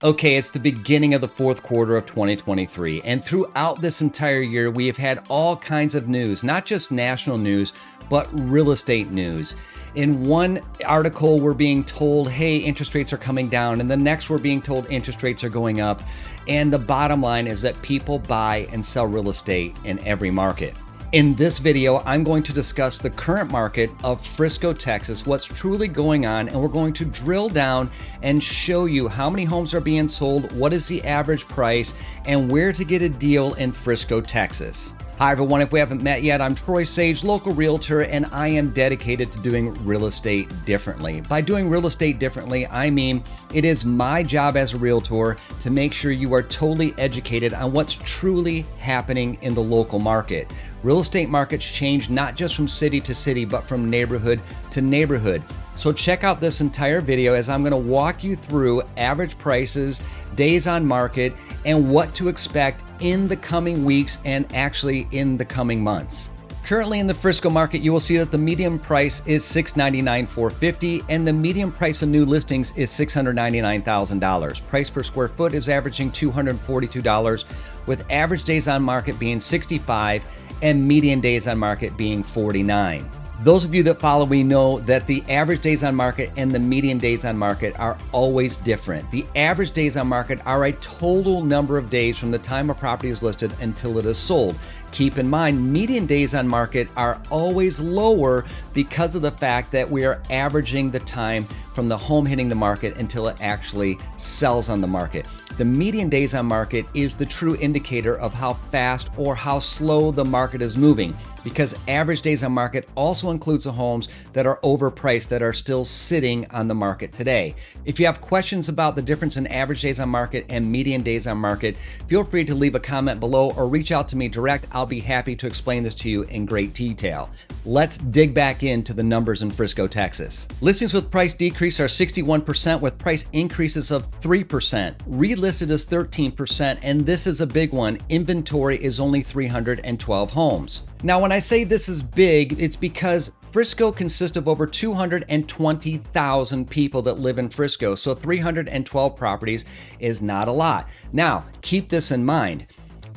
Okay, it's the beginning of the fourth quarter of 2023, and throughout this entire year, we have had all kinds of news, not just national news, but real estate news. In one article, we're being told, hey, interest rates are coming down, and the next, we're being told interest rates are going up. And the bottom line is that people buy and sell real estate in every market. In this video, I'm going to discuss the current market of Frisco, Texas, what's truly going on, and we're going to drill down and show you how many homes are being sold, what is the average price, and where to get a deal in Frisco, Texas. Hi everyone, if we haven't met yet, I'm Troy Sage, local realtor, and I am dedicated to doing real estate differently. By doing real estate differently, I mean it is my job as a realtor to make sure you are totally educated on what's truly happening in the local market. Real estate markets change not just from city to city, but from neighborhood to neighborhood. So check out this entire video as I'm going to walk you through average prices, days on market, and what to expect in the coming weeks and actually in the coming months. Currently in the Frisco market, you will see that the median price is $699,450 and the median price of new listings is $699,000. Price per square foot is averaging $242, with average days on market being 65 and median days on market being 49. Those of you that follow me know that the average days on market and the median days on market are always different. The average days on market are a total number of days from the time a property is listed until it is sold. Keep in mind, median days on market are always lower because of the fact that we are averaging the time from the home hitting the market until it actually sells on the market. The median days on market is the true indicator of how fast or how slow the market is moving, because average days on market also includes the homes that are overpriced that are still sitting on the market today. If you have questions about the difference in average days on market and median days on market, feel free to leave a comment below or reach out to me direct. I'll be happy to explain this to you in great detail. Let's dig back into the numbers in Frisco, Texas. Listings with price decrease are 61%, with price increases of 3%. Relisted is 13%, and this is a big one. Inventory is only 312 homes. Now, when I say this is big, it's because Frisco consists of over 220,000 people that live in Frisco, so 312 properties is not a lot. Now, keep this in mind.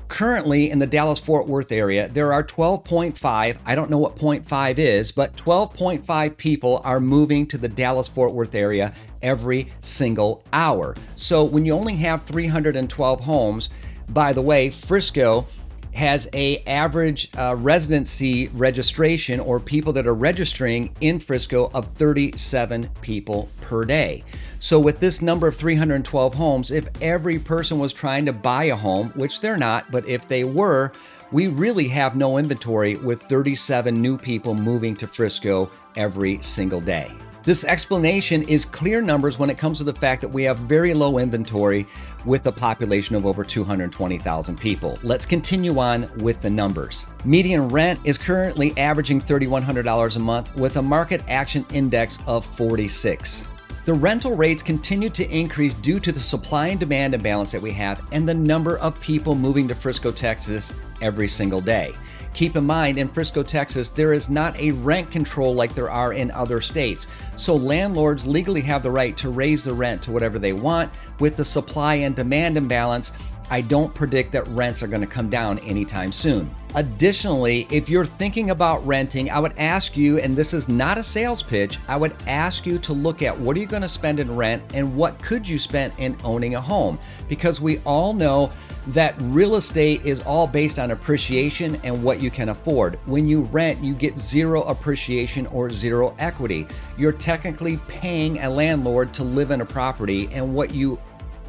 Currently in the Dallas-Fort Worth area, there are 12.5, I don't know what 0.5 is, but 12.5 people are moving to the Dallas-Fort Worth area every single hour. So when you only have 312 homes, by the way, Frisco has a average residency registration, or people that are registering in Frisco, of 37 people per day. So with this number of 312 homes, if every person was trying to buy a home, which they're not, but if they were, we really have no inventory with 37 new people moving to Frisco every single day. This explanation is clear numbers when it comes to the fact that we have very low inventory with a population of over 220,000 people. Let's continue on with the numbers. Median rent is currently averaging $3,100 a month with a market action index of 46. The rental rates continue to increase due to the supply and demand imbalance that we have and the number of people moving to Frisco, Texas every single day. Keep in mind, in Frisco, Texas, there is not a rent control like there are in other states. So landlords legally have the right to raise the rent to whatever they want. With the supply and demand imbalance, I don't predict that rents are going to come down anytime soon. Additionally, if you're thinking about renting, I would ask you, and this is not a sales pitch, I would ask you to look at what are you going to spend in rent and what could you spend in owning a home, because we all know that real estate is all based on appreciation and what you can afford. When you rent, you get zero appreciation or zero equity. You're technically paying a landlord to live in a property, and what you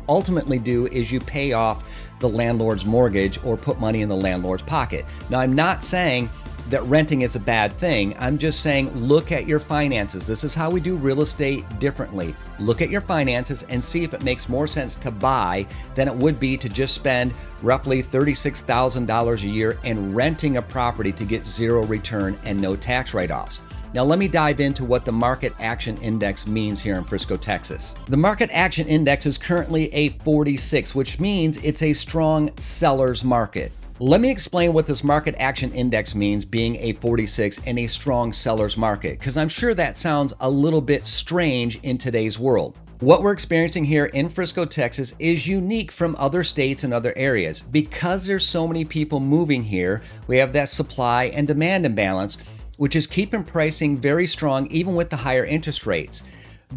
ultimately do is you pay off the landlord's mortgage or put money in the landlord's pocket. Now, I'm not saying that renting is a bad thing. I'm just saying, look at your finances. This is how we do real estate differently. Look at your finances and see if it makes more sense to buy than it would be to just spend roughly $36,000 a year in renting a property to get zero return and no tax write-offs. Now let me dive into what the Market Action Index means here in Frisco, Texas. The Market Action Index is currently a 46, which means it's a strong seller's market. Let me explain what this Market Action Index means, being a 46 and a strong seller's market, because I'm sure that sounds a little bit strange in today's world. What we're experiencing here in Frisco, Texas is unique from other states and other areas. Because there's so many people moving here, we have that supply and demand imbalance, which is keeping pricing very strong even with the higher interest rates.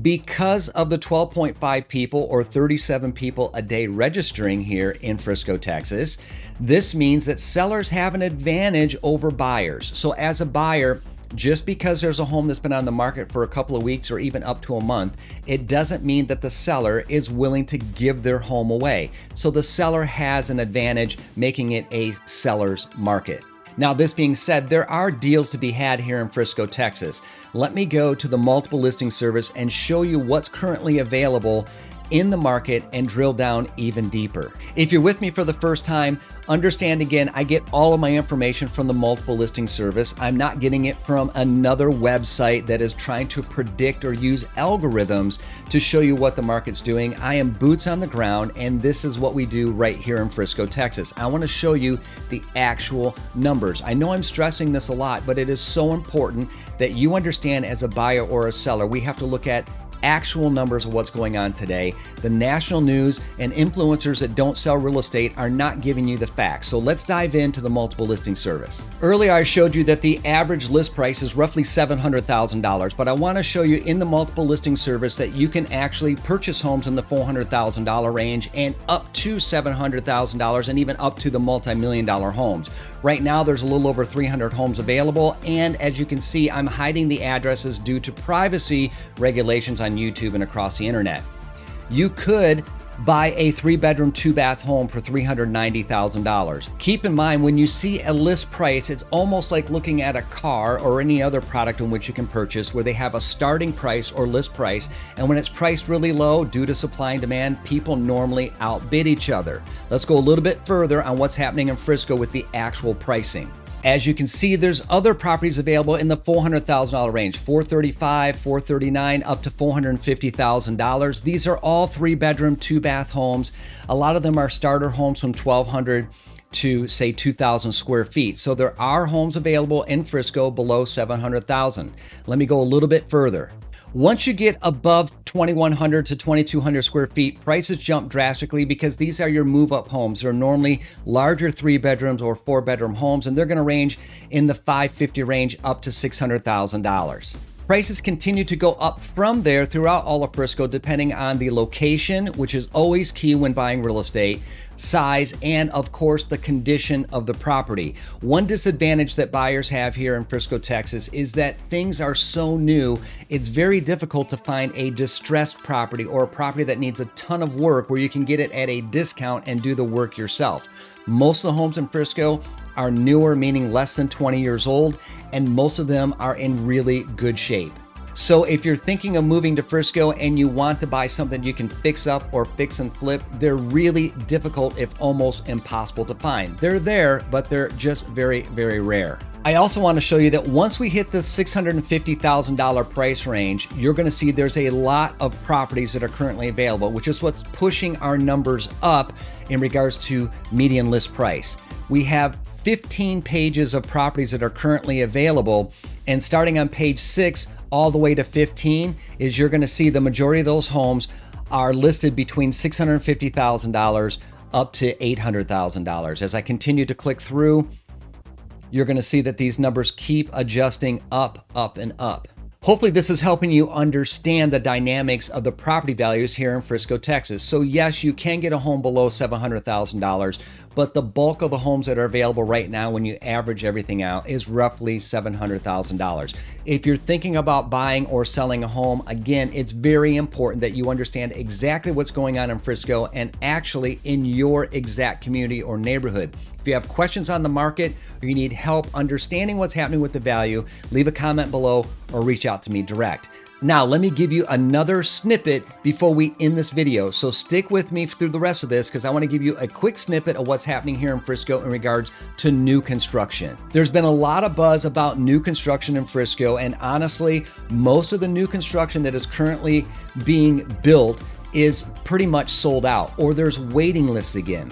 Because of the 12.5 people or 37 people a day registering here in Frisco, Texas, this means that sellers have an advantage over buyers. So as a buyer, just because there's a home that's been on the market for a couple of weeks or even up to a month, it doesn't mean that the seller is willing to give their home away. So the seller has an advantage, making it a seller's market. Now, this being said, there are deals to be had here in Frisco, Texas. Let me go to the multiple listing service and show you what's currently available in the market and drill down even deeper. If you're with me for the first time, understand again, I get all of my information from the multiple listing service. I'm not getting it from another website that is trying to predict or use algorithms to show you what the market's doing. I am boots on the ground, and this is what we do right here in Frisco, Texas. I want to show you the actual numbers. I know I'm stressing this a lot, but it is so important that you understand as a buyer or a seller, we have to look at actual numbers of what's going on today. The national news and influencers that don't sell real estate are not giving you the facts. So let's dive into the multiple listing service. Earlier, I showed you that the average list price is roughly $700,000, but I want to show you in the multiple listing service that you can actually purchase homes in the $400,000 range and up to $700,000 and even up to the multi-million-dollar homes. Right now, there's a little over 300 homes available, and as you can see, I'm hiding the addresses due to privacy regulations on YouTube and across the internet. You could buy a 3-bedroom, 2-bath home for $390,000. Keep in mind, when you see a list price, it's almost like looking at a car or any other product in which you can purchase where they have a starting price or list price, and when it's priced really low due to supply and demand, people normally outbid each other. Let's go a little bit further on what's happening in Frisco with the actual pricing. As you can see, there's other properties available in the $400,000 range, $435,000, $439,000, up to $450,000. These are all 3-bedroom, 2-bath homes. A lot of them are starter homes from 1,200 to say 2,000 square feet. So there are homes available in Frisco below $700,000. Let me go a little bit further. Once you get above 2,100 to 2,200 square feet, prices jump drastically because these are your move-up homes. They're normally larger 3-bedrooms or 4-bedroom homes, and they're going to range in the $550,000 range up to $600,000. Prices continue to go up from there throughout all of Frisco, depending on the location, which is always key when buying real estate, size, and of course, the condition of the property. One disadvantage that buyers have here in Frisco, Texas is that things are so new, it's very difficult to find a distressed property or a property that needs a ton of work where you can get it at a discount and do the work yourself. Most of the homes in Frisco are newer, meaning less than 20 years old, and most of them are in really good shape. So if you're thinking of moving to Frisco and you want to buy something you can fix up or fix and flip, they're really difficult, if almost impossible to find. They're there, but they're just very, very rare. I also want to show you that once we hit the $650,000 price range, you're going to see there's a lot of properties that are currently available, which is what's pushing our numbers up in regards to median list price. We have 15 pages of properties that are currently available, and starting on page 6 all the way to 15 is you're going to see the majority of those homes are listed between $650,000 up to $800,000. As I continue to click through, you're going to see that these numbers keep adjusting up, and up. Hopefully this is helping you understand the dynamics of the property values here in Frisco, Texas. So yes, you can get a home below $700,000, but the bulk of the homes that are available right now when you average everything out is roughly $700,000. If you're thinking about buying or selling a home, again, it's very important that you understand exactly what's going on in Frisco and actually in your exact community or neighborhood. If you have questions on the market or you need help understanding what's happening with the value, leave a comment below or reach out to me direct. Now, let me give you another snippet before we end this video. So stick with me through the rest of this because I want to give you a quick snippet of what's happening here in Frisco in regards to new construction. There's been a lot of buzz about new construction in Frisco, and honestly, most of the new construction that is currently being built is pretty much sold out, or there's waiting lists again.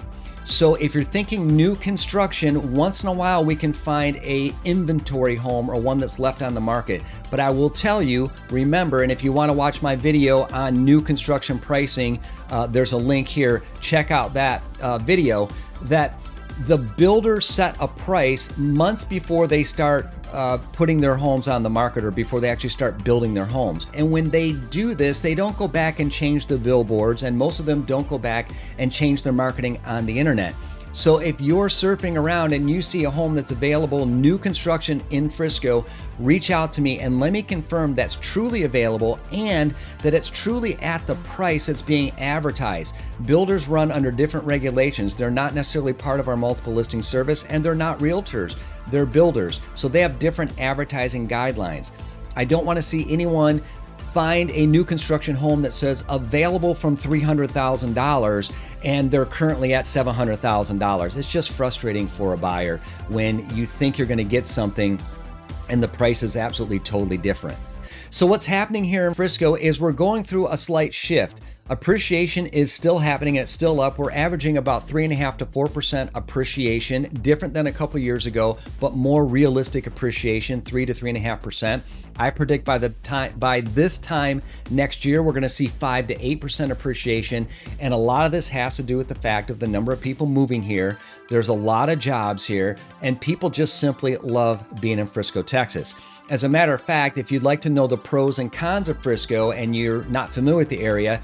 So if you're thinking new construction, once in a while we can find a inventory home or one that's left on the market. But I will tell you, remember, and if you want to watch my video on new construction pricing, there's a link here. Check out that video. That the builders set a price months before they start putting their homes on the market, or before they actually start building their homes. And when they do this, they don't go back and change the billboards, and most of them don't go back and change their marketing on the internet. So if you're surfing around and you see a home that's available, new construction in Frisco, reach out to me and let me confirm that's truly available and that it's truly at the price that's being advertised. Builders run under different regulations. They're not necessarily part of our multiple listing service, and they're not realtors. They're builders. So they have different advertising guidelines. I don't want to see anyone find a new construction home that says available from $300,000 and they're currently at $700,000. It's just frustrating for a buyer when you think you're going to get something and the price is absolutely totally different. So what's happening here in Frisco is we're going through a slight shift. Appreciation is still happening, and it's still up. We're averaging about 3.5% to 4% appreciation, different than a couple years ago, but more realistic appreciation, 3 to 3.5%. I predict by this time next year, we're going to see 5 to 8% appreciation, and a lot of this has to do with the fact of the number of people moving here. There's a lot of jobs here, and people just simply love being in Frisco, Texas. As a matter of fact, if you'd like to know the pros and cons of Frisco and you're not familiar with the area,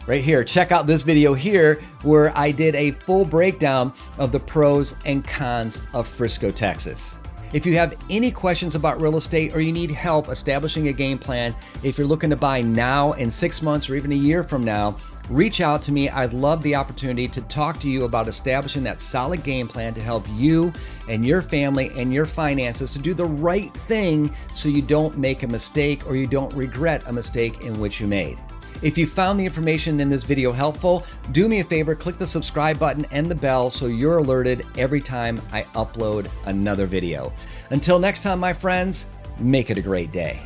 right here, check out this video here where I did a full breakdown of the pros and cons of Frisco, Texas. If you have any questions about real estate or you need help establishing a game plan, if you're looking to buy now, in 6 months, or even a year from now, reach out to me. I'd love the opportunity to talk to you about establishing that solid game plan to help you and your family and your finances to do the right thing so you don't make a mistake or you don't regret a mistake in which you made. If you found the information in this video helpful, do me a favor, click the subscribe button and the bell so you're alerted every time I upload another video. Until next time, my friends, make it a great day.